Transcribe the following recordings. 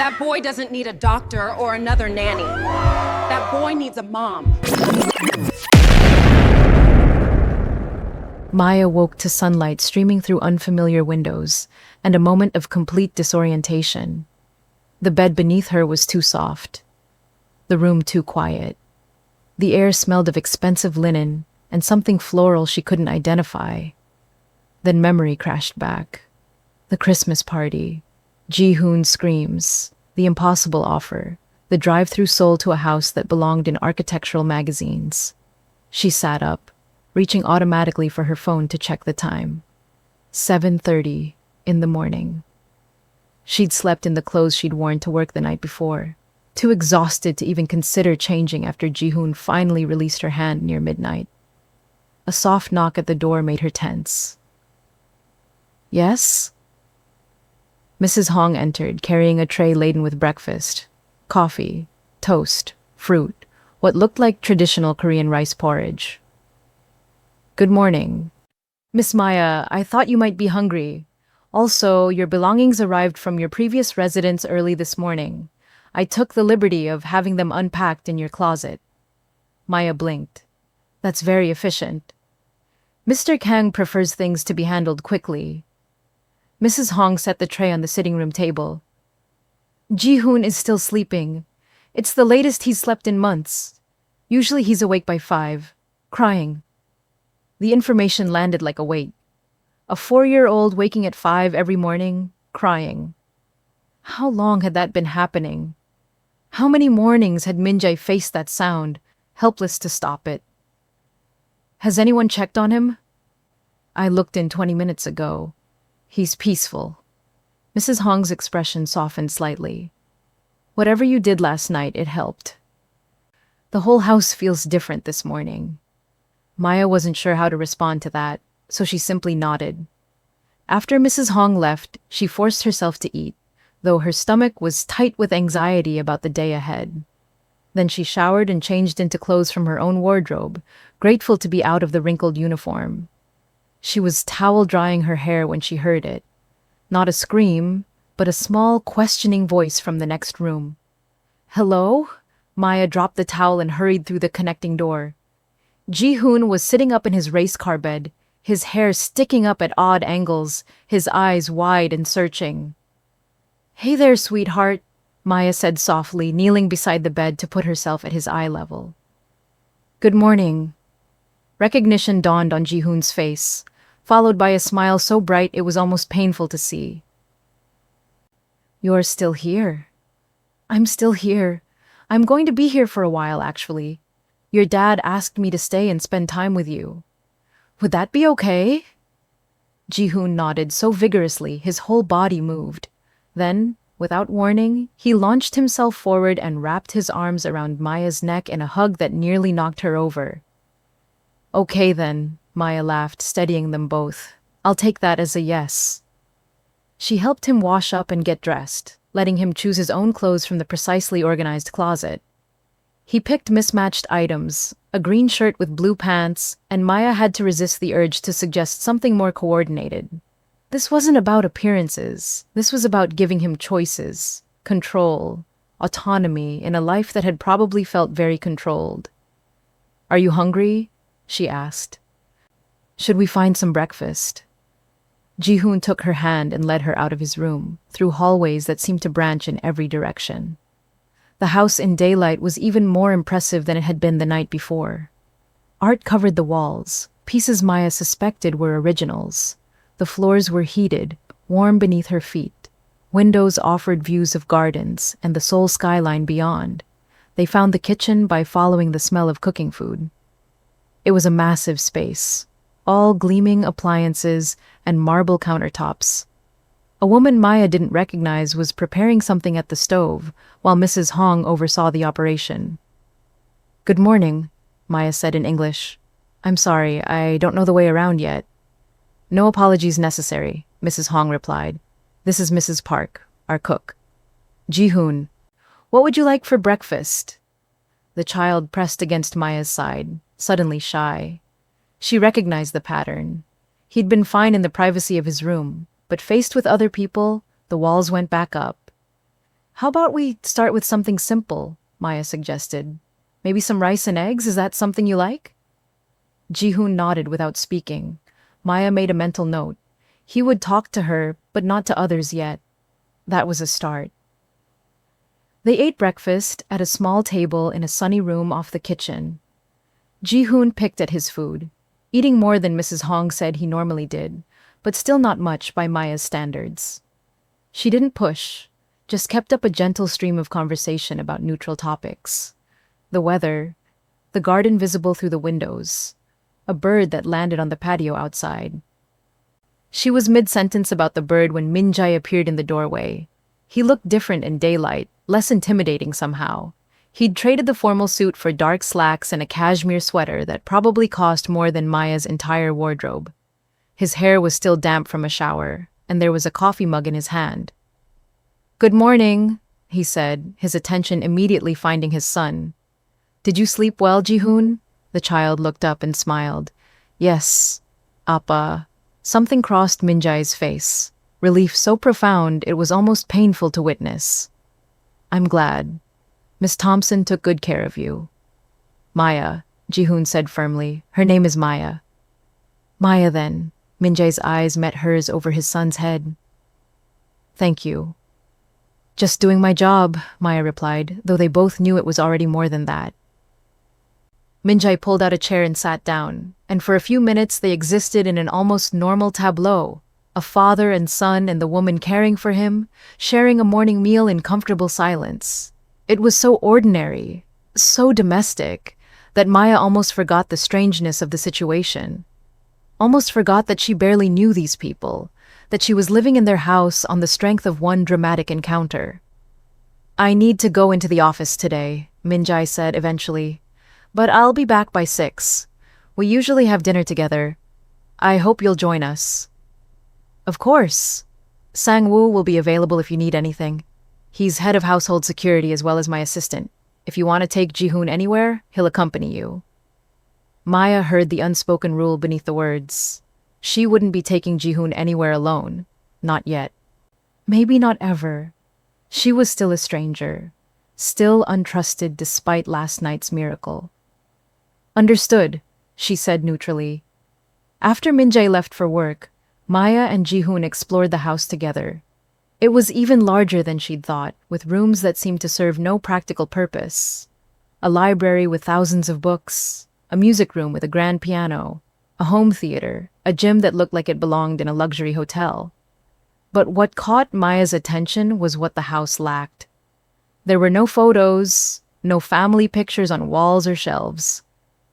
That boy doesn't need a doctor or another nanny. That boy needs a mom. Maya woke to sunlight streaming through unfamiliar windows and a moment of complete disorientation. The bed beneath her was too soft, the room too quiet. The air smelled of expensive linen and something floral she couldn't identify. Then memory crashed back. The Christmas party, Ji-hoon's screams, the impossible offer, the drive-through soul to a house that belonged in architectural magazines. She sat up, reaching automatically for her phone to check the time. 7:30 in the morning. She'd slept in the clothes she'd worn to work the night before, too exhausted to even consider changing after Ji-hoon finally released her hand near midnight. A soft knock at the door made her tense. Yes? Mrs. Hong entered, carrying a tray laden with breakfast. Coffee, toast, fruit, what looked like traditional Korean rice porridge. Good morning. Miss Maya, I thought you might be hungry. Also, your belongings arrived from your previous residence early this morning. I took the liberty of having them unpacked in your closet. Maya blinked. That's very efficient. Mr. Kang prefers things to be handled quickly. Mrs. Hong set the tray on the sitting room table. Ji-hoon is still sleeping. It's the latest he's slept in months. Usually he's awake by 5, crying. The information landed like a weight. A 4-year-old waking at 5 every morning, crying. How long had that been happening? How many mornings had Min-jae faced that sound, helpless to stop it? Has anyone checked on him? I looked in 20 minutes ago. He's peaceful. Mrs. Hong's expression softened slightly. Whatever you did last night, it helped. The whole house feels different this morning. Maya wasn't sure how to respond to that, so she simply nodded. After Mrs. Hong left, she forced herself to eat, though her stomach was tight with anxiety about the day ahead. Then she showered and changed into clothes from her own wardrobe, grateful to be out of the wrinkled uniform. She was towel drying her hair when she heard it. Not a scream, but a small, questioning voice from the next room. Hello? Maya dropped the towel and hurried through the connecting door. Ji-hoon was sitting up in his race car bed, his hair sticking up at odd angles, his eyes wide and searching. Hey there, sweetheart, Maya said softly, kneeling beside the bed to put herself at his eye level. Good morning. Recognition dawned on Ji-hoon's face, followed by a smile so bright it was almost painful to see. You're still here. I'm still here. I'm going to be here for a while, actually. Your dad asked me to stay and spend time with you. Would that be okay? Ji-hoon nodded so vigorously his whole body moved. Then, without warning, he launched himself forward and wrapped his arms around Maya's neck in a hug that nearly knocked her over. Okay then, Maya laughed, steadying them both. I'll take that as a yes. She helped him wash up and get dressed, letting him choose his own clothes from the precisely organized closet. He picked mismatched items, a green shirt with blue pants, and Maya had to resist the urge to suggest something more coordinated. This wasn't about appearances. This was about giving him choices, control, autonomy in a life that had probably felt very controlled. Are you hungry? She asked. Should we find some breakfast? Ji-hoon took her hand and led her out of his room, through hallways that seemed to branch in every direction. The house in daylight was even more impressive than it had been the night before. Art covered the walls, pieces Maya suspected were originals. The floors were heated, warm beneath her feet. Windows offered views of gardens and the Seoul skyline beyond. They found the kitchen by following the smell of cooking food. It was a massive space, all gleaming appliances and marble countertops. A woman Maya didn't recognize was preparing something at the stove, while Mrs. Hong oversaw the operation. Good morning, Maya said in English. I'm sorry, I don't know the way around yet. No apologies necessary, Mrs. Hong replied. This is Mrs. Park, our cook. Ji-hoon, what would you like for breakfast? The child pressed against Maya's side, suddenly shy. She recognized the pattern. He'd been fine in the privacy of his room, but faced with other people, the walls went back up. How about we start with something simple? Maya suggested. Maybe some rice and eggs? Is that something you like? Jihoon nodded without speaking. Maya made a mental note. He would talk to her, but not to others yet. That was a start. They ate breakfast at a small table in a sunny room off the kitchen. Jihoon picked at his food, eating more than Mrs. Hong said he normally did, but still not much by Maya's standards. She didn't push, just kept up a gentle stream of conversation about neutral topics. The weather, the garden visible through the windows, a bird that landed on the patio outside. She was mid-sentence about the bird when Minjai appeared in the doorway. He looked different in daylight, less intimidating somehow. He'd traded the formal suit for dark slacks and a cashmere sweater that probably cost more than Maya's entire wardrobe. His hair was still damp from a shower, and there was a coffee mug in his hand. "Good morning," he said, his attention immediately finding his son. "Did you sleep well, Jihoon?" The child looked up and smiled. "Yes, Appa." Something crossed Minjai's face, relief so profound it was almost painful to witness. "I'm glad. Miss Thompson took good care of you." "Maya," Jihoon said firmly. "Her name is Maya." "Maya, then." Minjai's eyes met hers over his son's head. "Thank you." "Just doing my job," Maya replied, though they both knew it was already more than that. Minjai pulled out a chair and sat down, and for a few minutes they existed in an almost normal tableau, a father and son and the woman caring for him, sharing a morning meal in comfortable silence. It was so ordinary, so domestic, that Maya almost forgot the strangeness of the situation. Almost forgot that she barely knew these people, that she was living in their house on the strength of one dramatic encounter. "I need to go into the office today," Minjai said eventually. "But I'll be back by 6. We usually have dinner together. I hope you'll join us." "Of course. Sang-woo will be available if you need anything. He's head of household security as well as my assistant. If you want to take Jihoon anywhere, he'll accompany you." Maya heard the unspoken rule beneath the words. She wouldn't be taking Jihoon anywhere alone. Not yet. Maybe not ever. She was still a stranger, still untrusted despite last night's miracle. "Understood," she said neutrally. After Minjai left for work, Maya and Jihoon explored the house together. It was even larger than she'd thought, with rooms that seemed to serve no practical purpose. A library with thousands of books, a music room with a grand piano, a home theater, a gym that looked like it belonged in a luxury hotel. But what caught Maya's attention was what the house lacked. There were no photos, no family pictures on walls or shelves,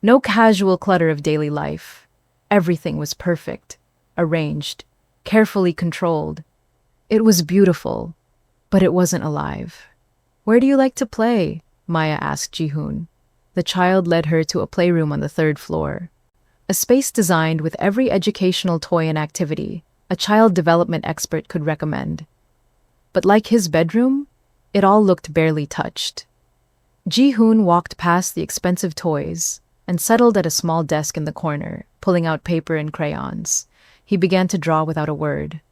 no casual clutter of daily life. Everything was perfect, arranged, carefully controlled. It was beautiful, but it wasn't alive. "Where do you like to play?" Maya asked Jihoon. The child led her to a playroom on the 3rd floor, a space designed with every educational toy and activity a child development expert could recommend. But like his bedroom, it all looked barely touched. Jihoon walked past the expensive toys and settled at a small desk in the corner, pulling out paper and crayons. He began to draw without a word.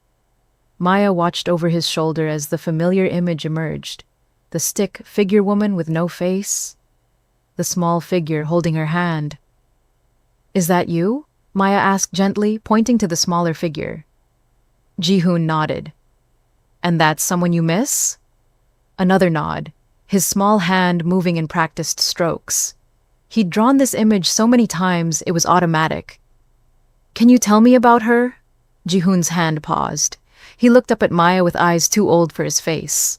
Maya watched over his shoulder as the familiar image emerged, the stick figure woman with no face, the small figure holding her hand. "Is that you?" Maya asked gently, pointing to the smaller figure. Jihoon nodded. "And that's someone you miss?" Another nod, his small hand moving in practiced strokes. He'd drawn this image so many times it was automatic. "Can you tell me about her?" Jihoon's hand paused. He looked up at Maya with eyes too old for his face.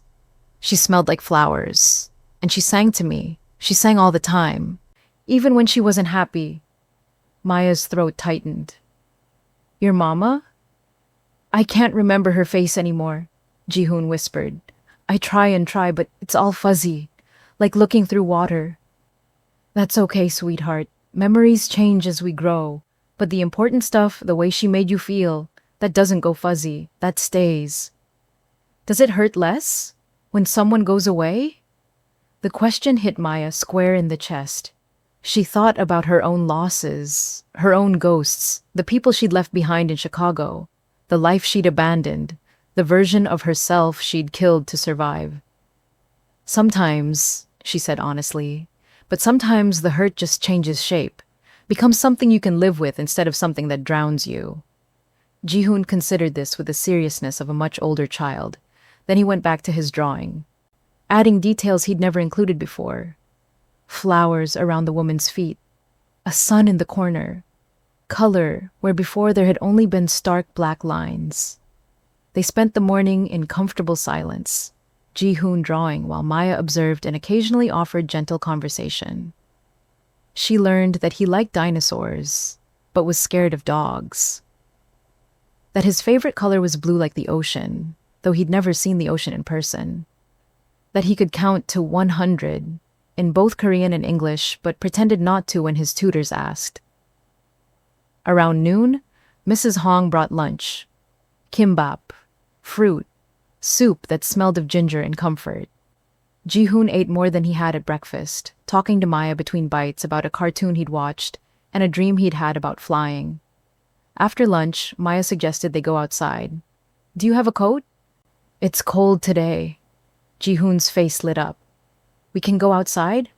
"She smelled like flowers, and she sang to me. She sang all the time, even when she wasn't happy." Maya's throat tightened. "Your mama?" "I can't remember her face anymore," Jihoon whispered. "I try and try, but it's all fuzzy, like looking through water." "That's okay, sweetheart. Memories change as we grow, but the important stuff, the way she made you feel, that doesn't go fuzzy, that stays." "Does it hurt less when someone goes away?" The question hit Maya square in the chest. She thought about her own losses, her own ghosts, the people she'd left behind in Chicago, the life she'd abandoned, the version of herself she'd killed to survive. Sometimes, she said honestly, but sometimes the hurt just changes shape, becomes something you can live with instead of something that drowns you. Ji-hoon considered this with the seriousness of a much older child. Then he went back to his drawing, adding details he'd never included before. Flowers around the woman's feet, a sun in the corner, color where before there had only been stark black lines. They spent the morning in comfortable silence, Ji-hoon drawing while Maya observed and occasionally offered gentle conversation. She learned that he liked dinosaurs, but was scared of dogs. That his favorite color was blue like the ocean, though he'd never seen the ocean in person. That he could count to 100 in both Korean and English, but pretended not to when his tutors asked. Around noon, Mrs. Hong brought lunch. Kimbap, fruit, soup that smelled of ginger and comfort. Ji-hoon ate more than he had at breakfast, talking to Maya between bites about a cartoon he'd watched and a dream he'd had about flying. After lunch, Maya suggested they go outside. "Do you have a coat?" "It's cold today." Ji-hoon's face lit up. "We can go outside?"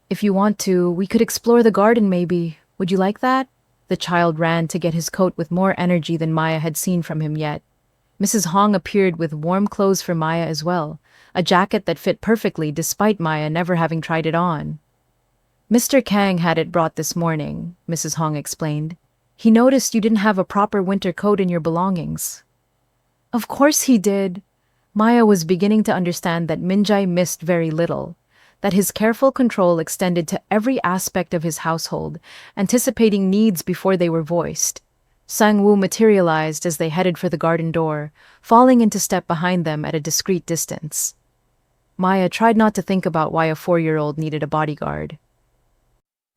"If you want to, we could explore the garden maybe. Would you like that?" The child ran to get his coat with more energy than Maya had seen from him yet. Mrs. Hong appeared with warm clothes for Maya as well, a jacket that fit perfectly despite Maya never having tried it on. "Mr. Kang had it brought this morning," Mrs. Hong explained. "He noticed you didn't have a proper winter coat in your belongings." "Of course he did." Maya was beginning to understand that Minjae missed very little, that his careful control extended to every aspect of his household, anticipating needs before they were voiced. Sang-woo materialized as they headed for the garden door, falling into step behind them at a discreet distance. Maya tried not to think about why a 4-year-old needed a bodyguard.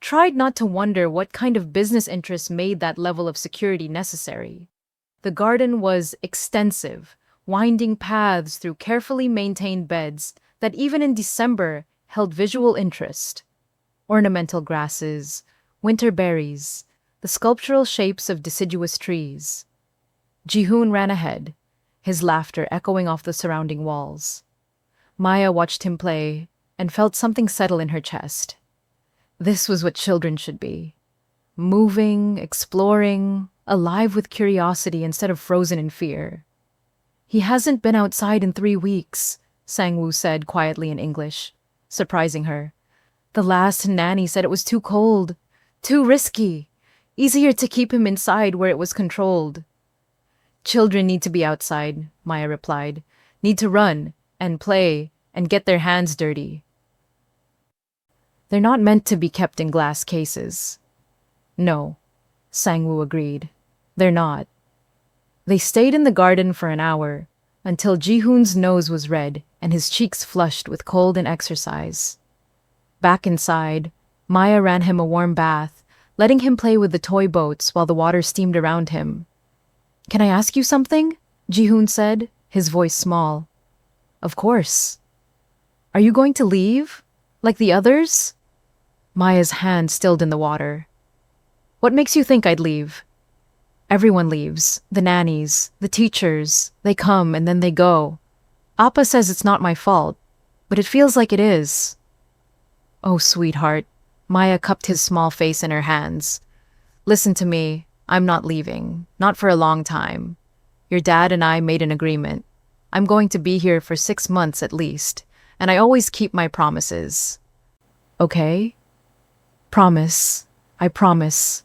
Tried not to wonder what kind of business interests made that level of security necessary. The garden was extensive, winding paths through carefully maintained beds that even in December held visual interest. Ornamental grasses, winter berries, the sculptural shapes of deciduous trees. Ji-hoon ran ahead, his laughter echoing off the surrounding walls. Maya watched him play and felt something settle in her chest. This was what children should be. Moving, exploring, alive with curiosity instead of frozen in fear. "He hasn't been outside in 3 weeks," Sang-woo said quietly in English, surprising her. "The last nanny said it was too cold, too risky, easier to keep him inside where it was controlled." "Children need to be outside," Maya replied. "Need to run and play and get their hands dirty. They're not meant to be kept in glass cases." "No," Sang-woo agreed. "They're not." They stayed in the garden for an hour, until Ji-hoon's nose was red and his cheeks flushed with cold and exercise. Back inside, Maya ran him a warm bath, letting him play with the toy boats while the water steamed around him. "Can I ask you something?" Ji-hoon said, his voice small. "Of course." "Are you going to leave? Like the others?" Maya's hand stilled in the water. "What makes you think I'd leave?" "Everyone leaves. The nannies, the teachers. They come and then they go. Appa says it's not my fault, but it feels like it is." "Oh, sweetheart." Maya cupped his small face in her hands. "Listen to me. I'm not leaving. Not for a long time. Your dad and I made an agreement. I'm going to be here for 6 months at least, and I always keep my promises." "Okay?" "Promise. I promise."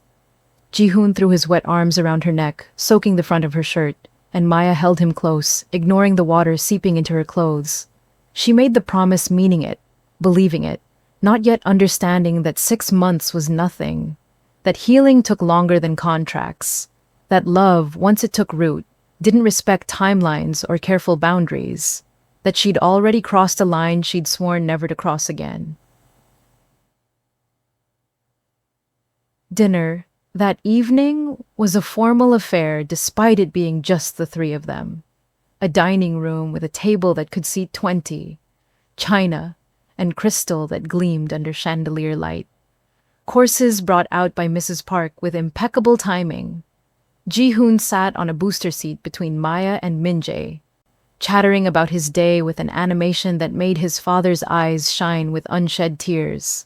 Ji-hoon threw his wet arms around her neck, soaking the front of her shirt, and Maya held him close, ignoring the water seeping into her clothes. She made the promise meaning it, believing it, not yet understanding that 6 months was nothing, that healing took longer than contracts, that love, once it took root, didn't respect timelines or careful boundaries, that she'd already crossed a line she'd sworn never to cross again. Dinner, that evening, was a formal affair despite it being just the 3 of them. A dining room with a table that could seat 20, china, and crystal that gleamed under chandelier light. Courses brought out by Mrs. Park with impeccable timing. Ji-hoon sat on a booster seat between Maya and Minjae. chattering about his day with an animation that made his father's eyes shine with unshed tears.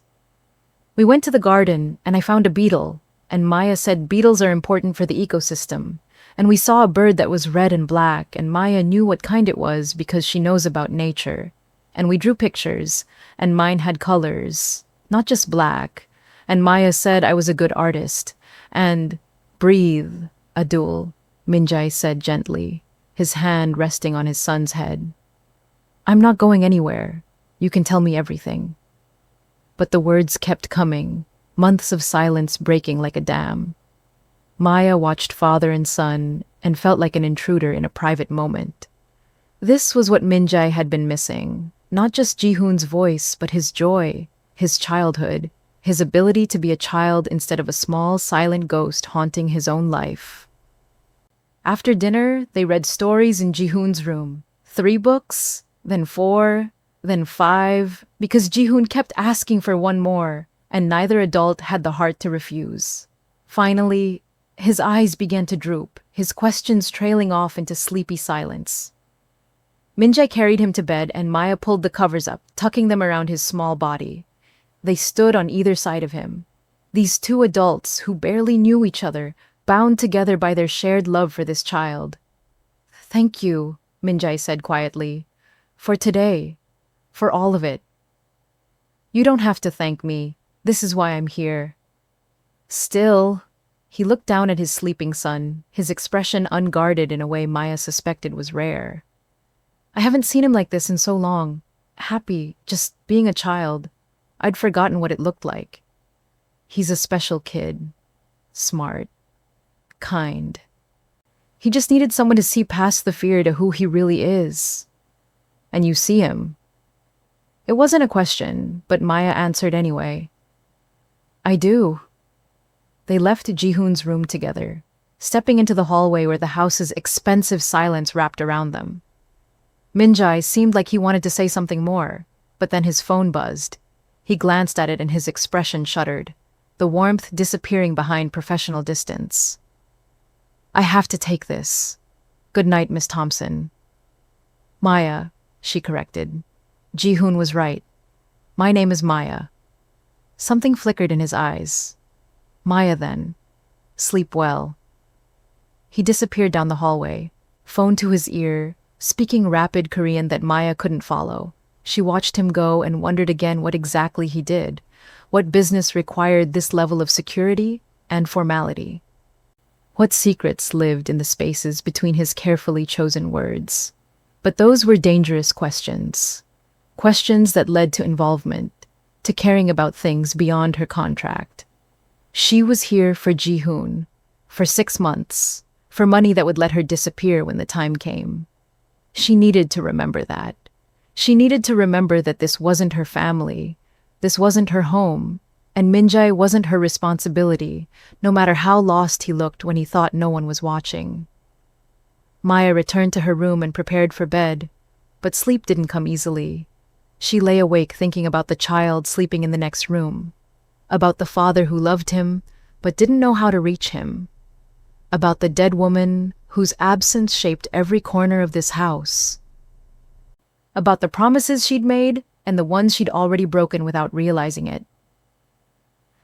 We went to the garden, and I found a beetle, and Maya said beetles are important for the ecosystem. And we saw a bird that was red and black, and Maya knew what kind it was because she knows about nature. And we drew pictures, and mine had colors, not just black. And Maya said I was a good artist. And breathe, Adul, Minjai said gently, his hand resting on his son's head. I'm not going anywhere. You can tell me everything. But the words kept coming, months of silence breaking like a dam. Maya watched father and son and felt like an intruder in a private moment. This was what Minjai had been missing, not just Jihoon's voice, but his joy, his childhood, his ability to be a child instead of a small, silent ghost haunting his own life. After dinner, they read stories in Jihoon's room. 3 books, then 4, then 5, because Jihoon kept asking for one more, and neither adult had the heart to refuse. Finally, his eyes began to droop, his questions trailing off into sleepy silence. Minjai carried him to bed and Maya pulled the covers up, tucking them around his small body. They stood on either side of him. These 2 adults who barely knew each other, bound together by their shared love for this child. Thank you, Minjai said quietly, for today, for all of it. You don't have to thank me. This is why I'm here. Still, he looked down at his sleeping son, his expression unguarded in a way Maya suspected was rare. I haven't seen him like this in so long. Happy, just being a child. I'd forgotten what it looked like. He's a special kid. Smart. Kind. He just needed someone to see past the fear to who he really is. And you see him. It wasn't a question, but Maya answered anyway. I do. They left Jihoon's room together, stepping into the hallway where the house's expensive silence wrapped around them. Minjai seemed like he wanted to say something more, but then his phone buzzed. He glanced at it and his expression shuddered, the warmth disappearing behind professional distance. I have to take this. Good night, Miss Thompson. Maya, she corrected. Jihoon was right. My name is Maya. Something flickered in his eyes. Maya, then. Sleep well. He disappeared down the hallway, phone to his ear, speaking rapid Korean that Maya couldn't follow. She watched him go and wondered again what exactly he did, what business required this level of security and formality. What secrets lived in the spaces between his carefully chosen words. But those were dangerous questions. Questions that led to involvement, to caring about things beyond her contract. She was here for Jihoon, for 6 months, for money that would let her disappear when the time came. She needed to remember that. She needed to remember that this wasn't her family, this wasn't her home, and Minjai wasn't her responsibility, no matter how lost he looked when he thought no one was watching. Maya returned to her room and prepared for bed, but sleep didn't come easily. She lay awake thinking about the child sleeping in the next room, about the father who loved him but didn't know how to reach him, about the dead woman whose absence shaped every corner of this house, about the promises she'd made and the ones she'd already broken without realizing it.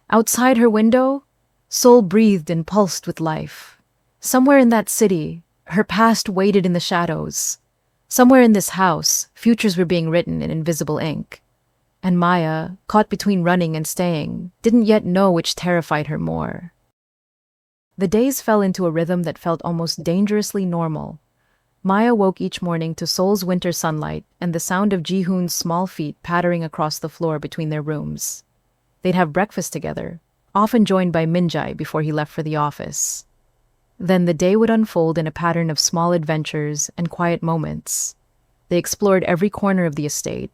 Outside her window, Seoul breathed and pulsed with life. Somewhere in that city, her past waited in the shadows. Somewhere in this house, futures were being written in invisible ink. And Maya, caught between running and staying, didn't yet know which terrified her more. The days fell into a rhythm that felt almost dangerously normal. Maya woke each morning to Seoul's winter sunlight and the sound of Jihoon's small feet pattering across the floor between their rooms. They'd have breakfast together, often joined by Minjai before he left for the office. Then the day would unfold in a pattern of small adventures and quiet moments. They explored every corner of the estate,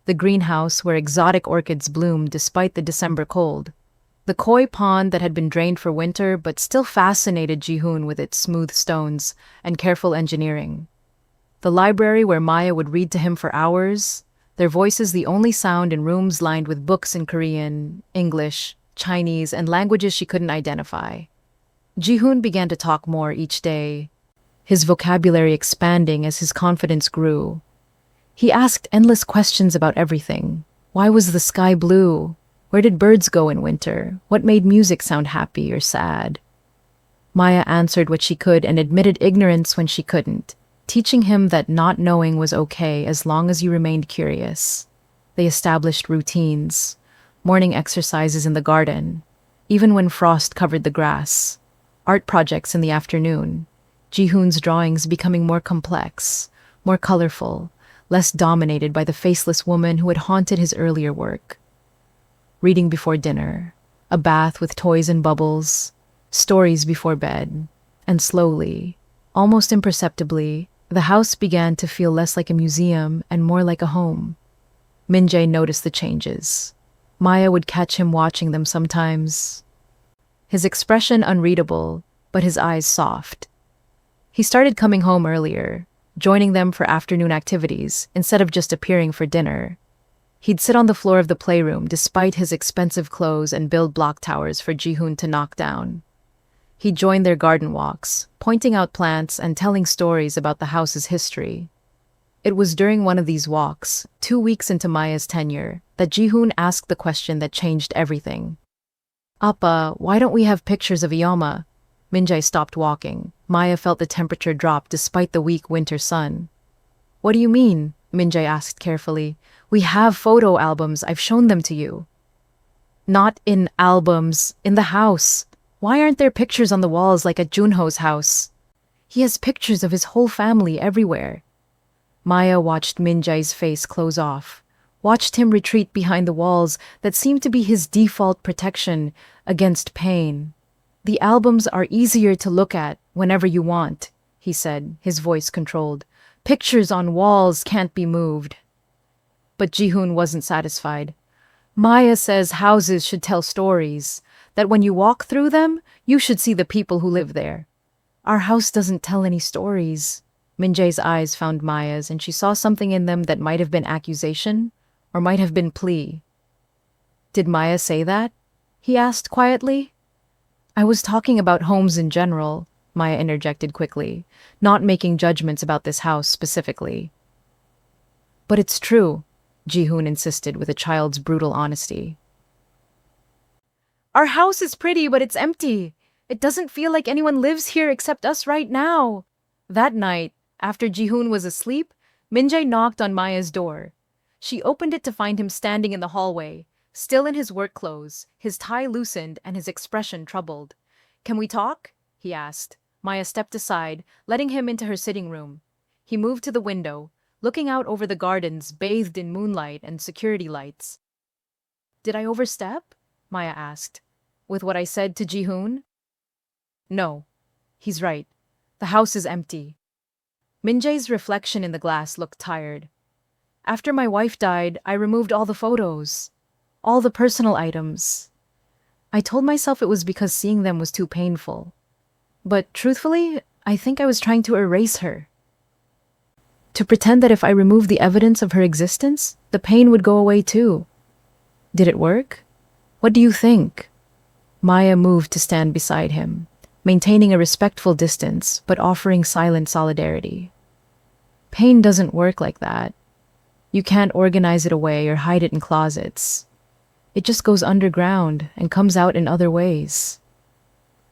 the greenhouse where exotic orchids bloomed despite the December cold, the koi pond that had been drained for winter but still fascinated Jihoon with its smooth stones and careful engineering, the library where Maya would read to him for hours, their voices the only sound in rooms lined with books in Korean, English, Chinese, and languages she couldn't identify. Jihoon began to talk more each day, his vocabulary expanding as his confidence grew. He asked endless questions about everything. Why was the sky blue? Where did birds go in winter? What made music sound happy or sad? Maya answered what she could and admitted ignorance when she couldn't, teaching him that not knowing was okay as long as you remained curious. They established routines, morning exercises in the garden, even when frost covered the grass, art projects in the afternoon, Ji-hoon's drawings becoming more complex, more colorful, less dominated by the faceless woman who had haunted his earlier work. Reading before dinner, a bath with toys and bubbles, stories before bed, and slowly, almost imperceptibly, the house began to feel less like a museum and more like a home. Min-jae noticed the changes. Maya would catch him watching them sometimes. His expression unreadable, but his eyes soft. He started coming home earlier, joining them for afternoon activities instead of just appearing for dinner. He'd sit on the floor of the playroom despite his expensive clothes and build block towers for Ji-hoon to knock down. He joined their garden walks, pointing out plants and telling stories about the house's history. It was during one of these walks, 2 weeks into Maya's tenure, that Ji-hoon asked the question that changed everything. Appa, why don't we have pictures of Ioma? Min-jae stopped walking. Maya felt the temperature drop despite the weak winter sun. What do you mean? Min-jae asked carefully. We have photo albums, I've shown them to you. Not in albums, in the house. Why aren't there pictures on the walls like at Junho's house? He has pictures of his whole family everywhere. Maya watched Min-jae's face close off, watched him retreat behind the walls that seemed to be his default protection against pain. The albums are easier to look at whenever you want, he said, his voice controlled. Pictures on walls can't be moved. But Ji-hoon wasn't satisfied. Maya says houses should tell stories, that when you walk through them, you should see the people who live there. Our house doesn't tell any stories. Min-jae's eyes found Maya's, and she saw something in them that might have been accusation, or might have been plea. Did Maya say that? He asked quietly. I was talking about homes in general, Maya interjected quickly, not making judgments about this house specifically. But it's true, Ji-hoon insisted with a child's brutal honesty. Our house is pretty, but it's empty. It doesn't feel like anyone lives here except us right now. That night, after Ji-hoon was asleep, Min-jae knocked on Maya's door. She opened it to find him standing in the hallway, still in his work clothes, his tie loosened and his expression troubled. Can we talk? He asked. Maya stepped aside, letting him into her sitting room. He moved to the window, looking out over the gardens bathed in moonlight and security lights. Did I overstep? Maya asked. With what I said to Ji-hoon? No. He's right. The house is empty. Min-jae's reflection in the glass looked tired. After my wife died, I removed all the photos, all the personal items. I told myself it was because seeing them was too painful. But truthfully, I think I was trying to erase her. To pretend that if I removed the evidence of her existence, the pain would go away too. Did it work? What do you think? Maya moved to stand beside him, maintaining a respectful distance, but offering silent solidarity. Pain doesn't work like that. You can't organize it away or hide it in closets. It just goes underground and comes out in other ways.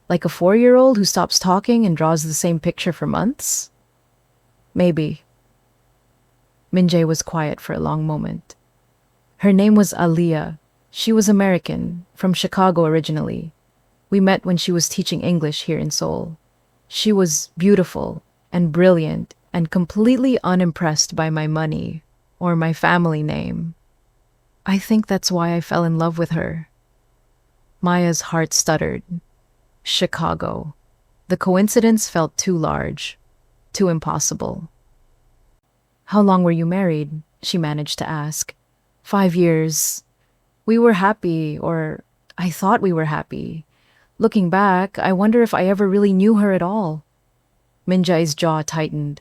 Like a 4-year-old who stops talking and draws the same picture for months? Maybe. Min-jae was quiet for a long moment. Her name was Aliyah. She was American, from Chicago originally. We met when she was teaching English here in Seoul. She was beautiful and brilliant and completely unimpressed by my money or my family name. I think that's why I fell in love with her. Maya's heart stuttered. Chicago. The coincidence felt too large, too impossible. How long were you married? She managed to ask. 5 years. We were happy, or I thought we were happy. Looking back, I wonder if I ever really knew her at all. Min-jae's jaw tightened.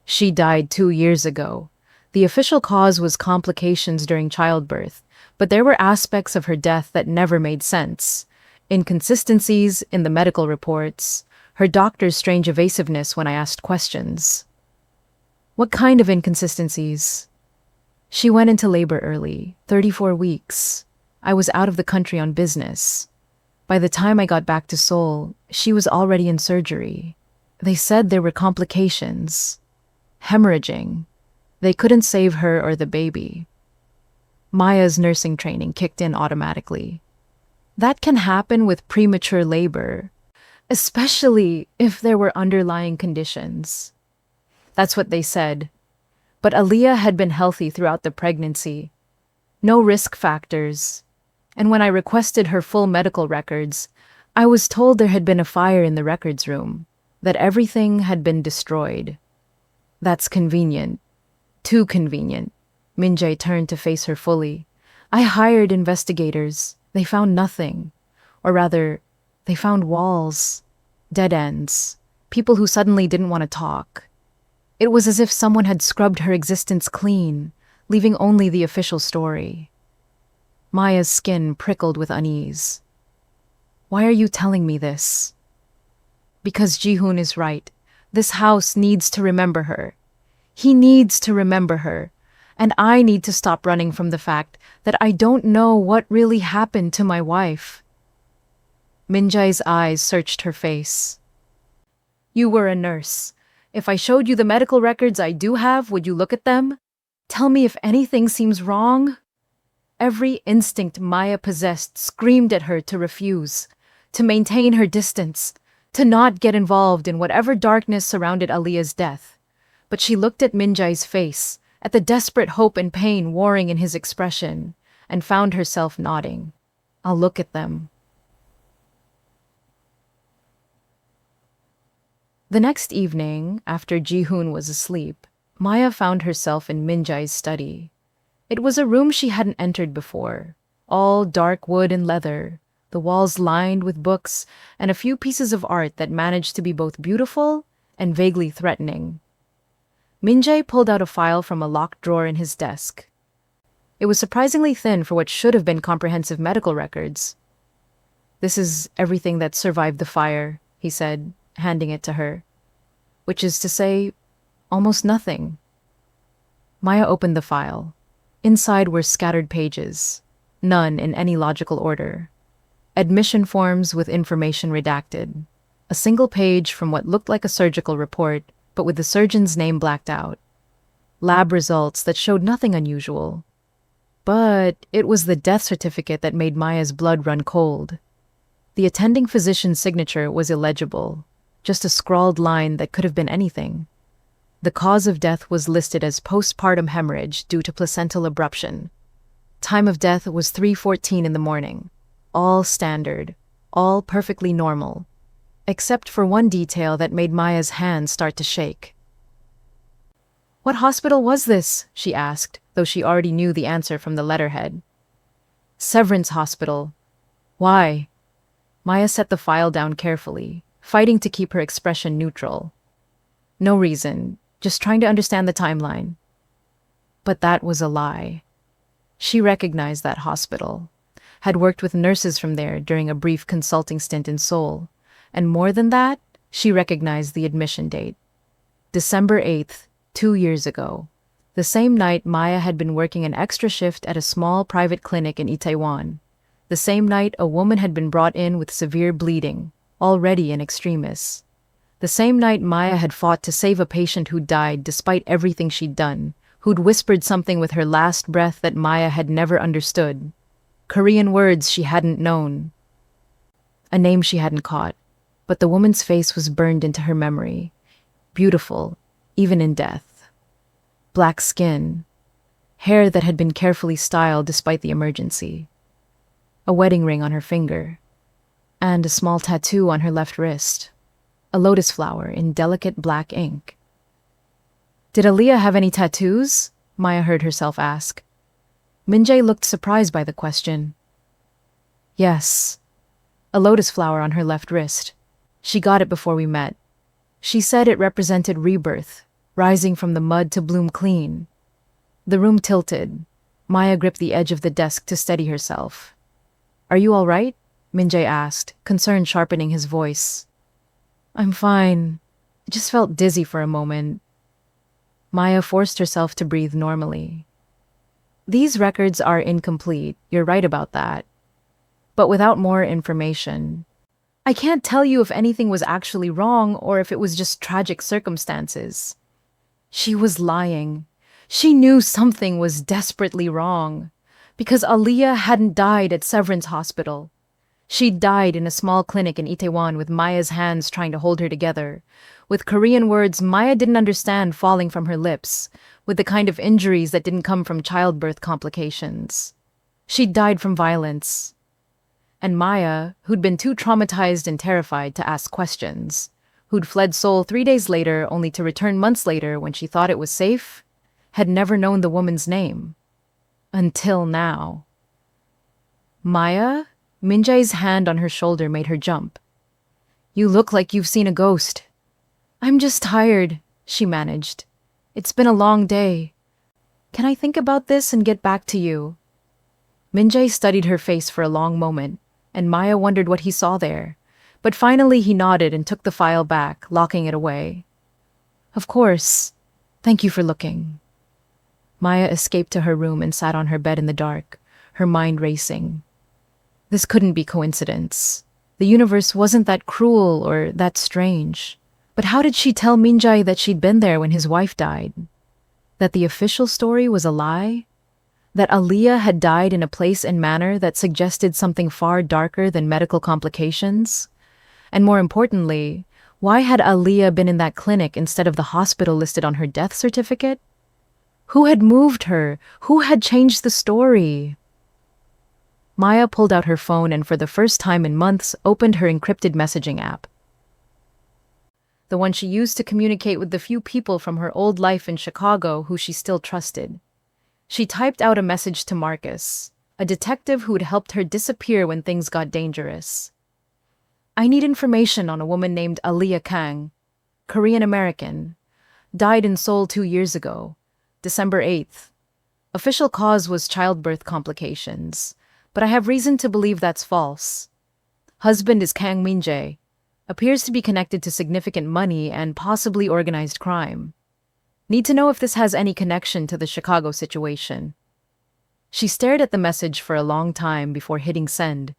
She died 2 years ago. The official cause was complications during childbirth, but there were aspects of her death that never made sense. Inconsistencies in the medical reports, her doctor's strange evasiveness when I asked questions. What kind of inconsistencies? She went into labor early, 34 weeks. I was out of the country on business. By the time I got back to Seoul, she was already in surgery. They said there were complications. Hemorrhaging. They couldn't save her or the baby. Maya's nursing training kicked in automatically. That can happen with premature labor, especially if there were underlying conditions. That's what they said. But Aliyah had been healthy throughout the pregnancy. No risk factors. And when I requested her full medical records, I was told there had been a fire in the records room, that everything had been destroyed. That's convenient. Too convenient. Min-jae turned to face her fully. I hired investigators. They found nothing. Or rather, they found walls. Dead ends. People who suddenly didn't want to talk. It was as if someone had scrubbed her existence clean, leaving only the official story. Maya's skin prickled with unease. Why are you telling me this? Because Ji-hoon is right. This house needs to remember her. He needs to remember her. And I need to stop running from the fact that I don't know what really happened to my wife. Min-jae's eyes searched her face. You were a nurse. If I showed you the medical records I do have, would you look at them? Tell me if anything seems wrong? Every instinct Maya possessed screamed at her to refuse, to maintain her distance, to not get involved in whatever darkness surrounded Aliyah's death. But she looked at Min-jae's face, at the desperate hope and pain warring in his expression, and found herself nodding. I'll look at them. The next evening, after Ji-hoon was asleep, Maya found herself in Min-jae's study. It was a room she hadn't entered before, all dark wood and leather, the walls lined with books, and a few pieces of art that managed to be both beautiful and vaguely threatening. Min-jae pulled out a file from a locked drawer in his desk. It was surprisingly thin for what should have been comprehensive medical records. This is everything that survived the fire, he said, handing it to her. Which is to say, almost nothing. Maya opened the file. Inside were scattered pages, none in any logical order. Admission forms with information redacted. A single page from what looked like a surgical report, but with the surgeon's name blacked out. Lab results that showed nothing unusual. But it was the death certificate that made Maya's blood run cold. The attending physician's signature was illegible, just a scrawled line that could have been anything. The cause of death was listed as postpartum hemorrhage due to placental abruption. Time of death was 3:14 in the morning. All standard, all perfectly normal, except for one detail that made Maya's hands start to shake. What hospital was this? She asked, though she already knew the answer from the letterhead. Severance Hospital. Why? Maya set the file down carefully, fighting to keep her expression neutral. No reason, just trying to understand the timeline. But that was a lie. She recognized that hospital, had worked with nurses from there during a brief consulting stint in Seoul, and more than that, she recognized the admission date. December 8th, 2 years ago. The same night Maya had been working an extra shift at a small private clinic in Itaewon. The same night a woman had been brought in with severe bleeding, already in extremis. The same night Maya had fought to save a patient who died despite everything she'd done, who'd whispered something with her last breath that Maya had never understood. Korean words she hadn't known. A name she hadn't caught, but the woman's face was burned into her memory. Beautiful, even in death. Black skin. Hair that had been carefully styled despite the emergency. A wedding ring on her finger. And a small tattoo on her left wrist. A lotus flower in delicate black ink. Did Aliyah have any tattoos? Maya heard herself ask. Min-jae looked surprised by the question. Yes. A lotus flower on her left wrist. She got it before we met. She said it represented rebirth, rising from the mud to bloom clean. The room tilted. Maya gripped the edge of the desk to steady herself. Are you all right? Min-jae asked, concern sharpening his voice. I'm fine. I just felt dizzy for a moment. Maya forced herself to breathe normally. These records are incomplete, you're right about that. But without more information, I can't tell you if anything was actually wrong or if it was just tragic circumstances. She was lying. She knew something was desperately wrong. Because Aliyah hadn't died at Severance Hospital. She died in a small clinic in Itaewon with Maya's hands trying to hold her together, with Korean words Maya didn't understand falling from her lips, with the kind of injuries that didn't come from childbirth complications. She died from violence. And Maya, who'd been too traumatized and terrified to ask questions, who'd fled Seoul 3 days later only to return months later when she thought it was safe, had never known the woman's name. Until now. Maya? Minjae's hand on her shoulder made her jump. You look like you've seen a ghost. I'm just tired, she managed. It's been a long day. Can I think about this and get back to you? Minjae studied her face for a long moment, and Maya wondered what he saw there. But finally he nodded and took the file back, locking it away. Of course. Thank you for looking. Maya escaped to her room and sat on her bed in the dark, her mind racing. This couldn't be coincidence. The universe wasn't that cruel or that strange. But how did she tell Minjae that she'd been there when his wife died? That the official story was a lie? That Aliyah had died in a place and manner that suggested something far darker than medical complications? And more importantly, why had Aliyah been in that clinic instead of the hospital listed on her death certificate? Who had moved her? Who had changed the story? Maya pulled out her phone and for the first time in months opened her encrypted messaging app. The one she used to communicate with the few people from her old life in Chicago who she still trusted. She typed out a message to Marcus, a detective who'd helped her disappear when things got dangerous. I need information on a woman named Aliyah Kang, Korean American. Died in Seoul 2 years ago, December 8th. Official cause was childbirth complications, but I have reason to believe that's false. Husband is Kang Min-jae. Appears to be connected to significant money and possibly organized crime. Need to know if this has any connection to the Chicago situation. She stared at the message for a long time before hitting send.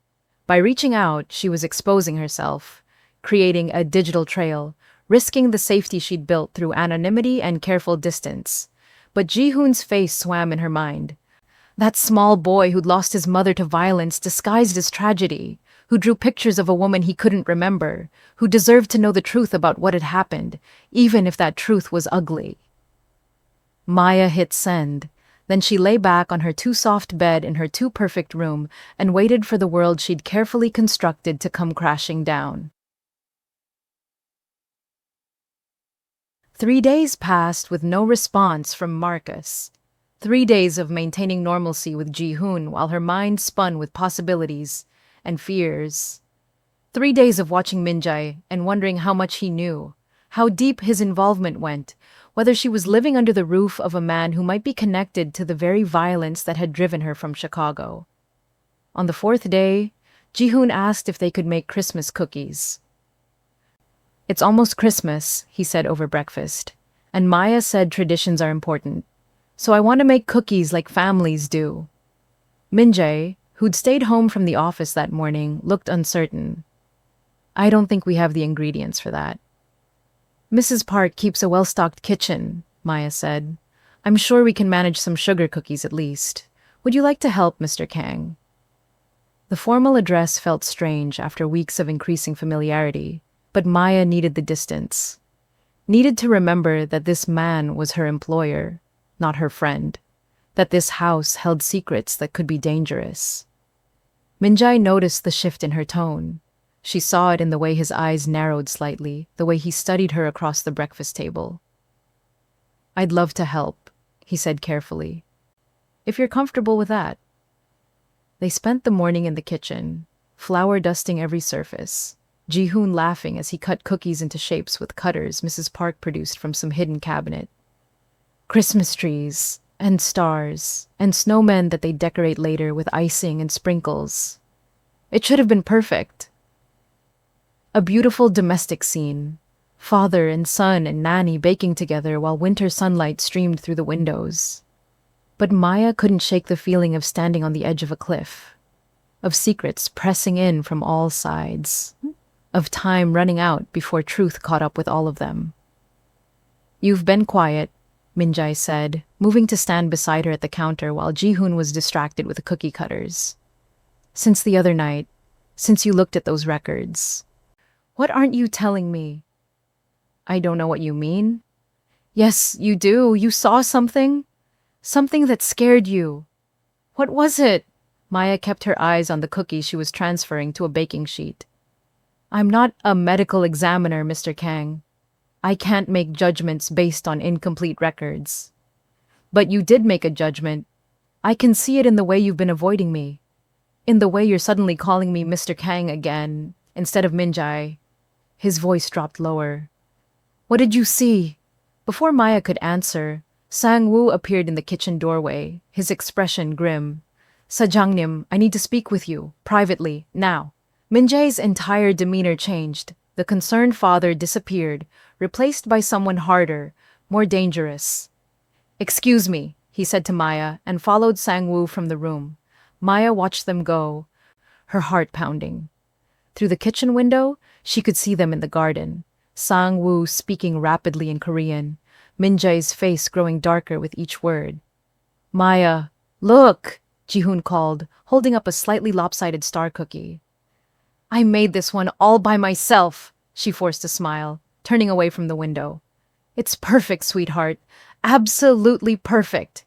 By reaching out, she was exposing herself, creating a digital trail, risking the safety she'd built through anonymity and careful distance. But Ji-hoon's face swam in her mind. That small boy who'd lost his mother to violence disguised as tragedy, who drew pictures of a woman he couldn't remember, who deserved to know the truth about what had happened, even if that truth was ugly. Maya hit send. Then she lay back on her too-soft bed in her too-perfect room and waited for the world she'd carefully constructed to come crashing down. 3 days passed with no response from Marcus. 3 days of maintaining normalcy with Ji-hoon while her mind spun with possibilities and fears. 3 days of watching Min-jae and wondering how much he knew, how deep his involvement went, whether she was living under the roof of a man who might be connected to the very violence that had driven her from Chicago. On the 4th day, Ji-hoon asked if they could make Christmas cookies. It's almost Christmas, he said over breakfast, and Maya said traditions are important. So I want to make cookies like families do. Min-jae, who'd stayed home from the office that morning, looked uncertain. I don't think we have the ingredients for that. Mrs. Park keeps a well-stocked kitchen, Maya said. I'm sure we can manage some sugar cookies at least. Would you like to help, Mr. Kang? The formal address felt strange after weeks of increasing familiarity, but Maya needed the distance. Needed to remember that this man was her employer, not her friend. That this house held secrets that could be dangerous. Min-jae noticed the shift in her tone. She saw it in the way his eyes narrowed slightly, the way he studied her across the breakfast table. I'd love to help, he said carefully. If you're comfortable with that. They spent the morning in the kitchen, flour dusting every surface, Ji-hoon laughing as he cut cookies into shapes with cutters Mrs. Park produced from some hidden cabinet. Christmas trees, and stars, and snowmen that they decorate later with icing and sprinkles. It should have been perfect. A beautiful domestic scene. Father and son and nanny baking together while winter sunlight streamed through the windows. But Maya couldn't shake the feeling of standing on the edge of a cliff, of secrets pressing in from all sides, of time running out before truth caught up with all of them. "You've been quiet," Minjai said, moving to stand beside her at the counter while Jihoon was distracted with the cookie cutters. "Since the other night, since you looked at those records." "What aren't you telling me?" "I don't know what you mean." "Yes, you do. You saw something. Something that scared you." "What was it?" Maya kept her eyes on the cookie she was transferring to a baking sheet. "I'm not a medical examiner, Mr. Kang. I can't make judgments based on incomplete records." "But you did make a judgment. I can see it in the way you've been avoiding me. In the way you're suddenly calling me Mr. Kang again, instead of Minjai." His voice dropped lower. "What did you see?" Before Maya could answer, Sang-woo appeared in the kitchen doorway, his expression grim. "Sajangnim, I need to speak with you, privately, now." Minjae's entire demeanor changed. The concerned father disappeared, replaced by someone harder, more dangerous. "Excuse me," he said to Maya, and followed Sang-woo from the room. Maya watched them go, her heart pounding. Through the kitchen window, she could see them in the garden. Sang-woo speaking rapidly in Korean, Minjae's face growing darker with each word. "Maya, look!" Jihoon called, holding up a slightly lopsided star cookie. "I made this one all by myself," she forced a smile, turning away from the window. "It's perfect, sweetheart. Absolutely perfect."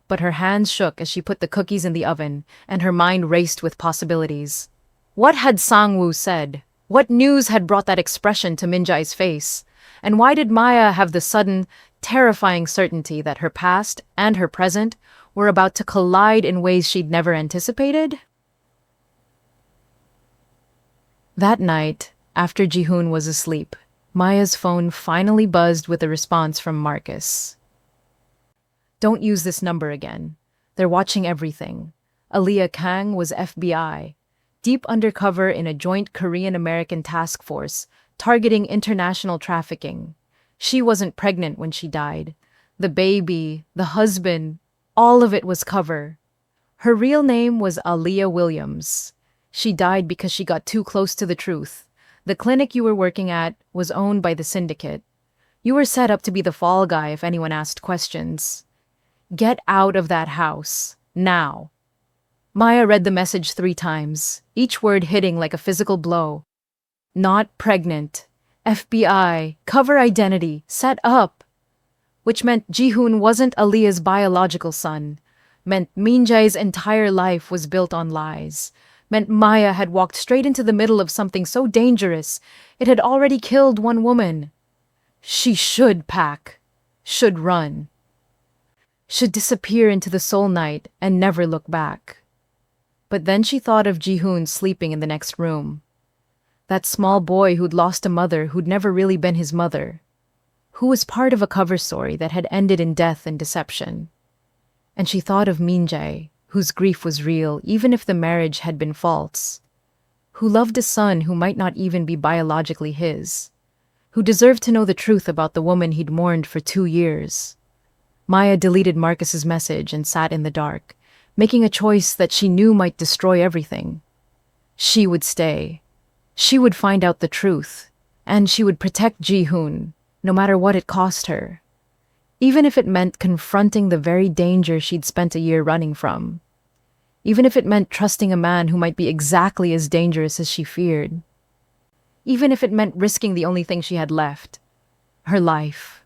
But her hands shook as she put the cookies in the oven, and her mind raced with possibilities. What had Sang-woo said? What news had brought that expression to Minjai's face? And why did Maya have the sudden, terrifying certainty that her past and her present were about to collide in ways she'd never anticipated? That night, after Jihoon was asleep, Maya's phone finally buzzed with a response from Marcus. "Don't use this number again. They're watching everything. Aaliyah Kang was FBI, deep undercover in a joint Korean-American task force targeting international trafficking. She wasn't pregnant when she died. The baby, the husband, all of it was cover. Her real name was Aaliyah Williams. She died because she got too close to the truth. The clinic you were working at was owned by the syndicate. You were set up to be the fall guy if anyone asked questions. Get out of that house, now." Maya read the message 3 times, each word hitting like a physical blow. Not pregnant. FBI, cover identity, set up. Which meant Jihoon wasn't Aaliyah's biological son. Meant Minjae's entire life was built on lies. Meant Maya had walked straight into the middle of something so dangerous, it had already killed one woman. She should pack. Should run. Should disappear into the soul night and never look back. But then she thought of Jihoon sleeping in the next room. That small boy who'd lost a mother who'd never really been his mother. Who was part of a cover story that had ended in death and deception. And she thought of Minjae, whose grief was real even if the marriage had been false. Who loved a son who might not even be biologically his. Who deserved to know the truth about the woman he'd mourned for 2 years. Maya deleted Marcus's message and sat in the dark, making a choice that she knew might destroy everything. She would stay. She would find out the truth, and she would protect Jihoon, no matter what it cost her. Even if it meant confronting the very danger she'd spent a year running from. Even if it meant trusting a man who might be exactly as dangerous as she feared. Even if it meant risking the only thing she had left, her life.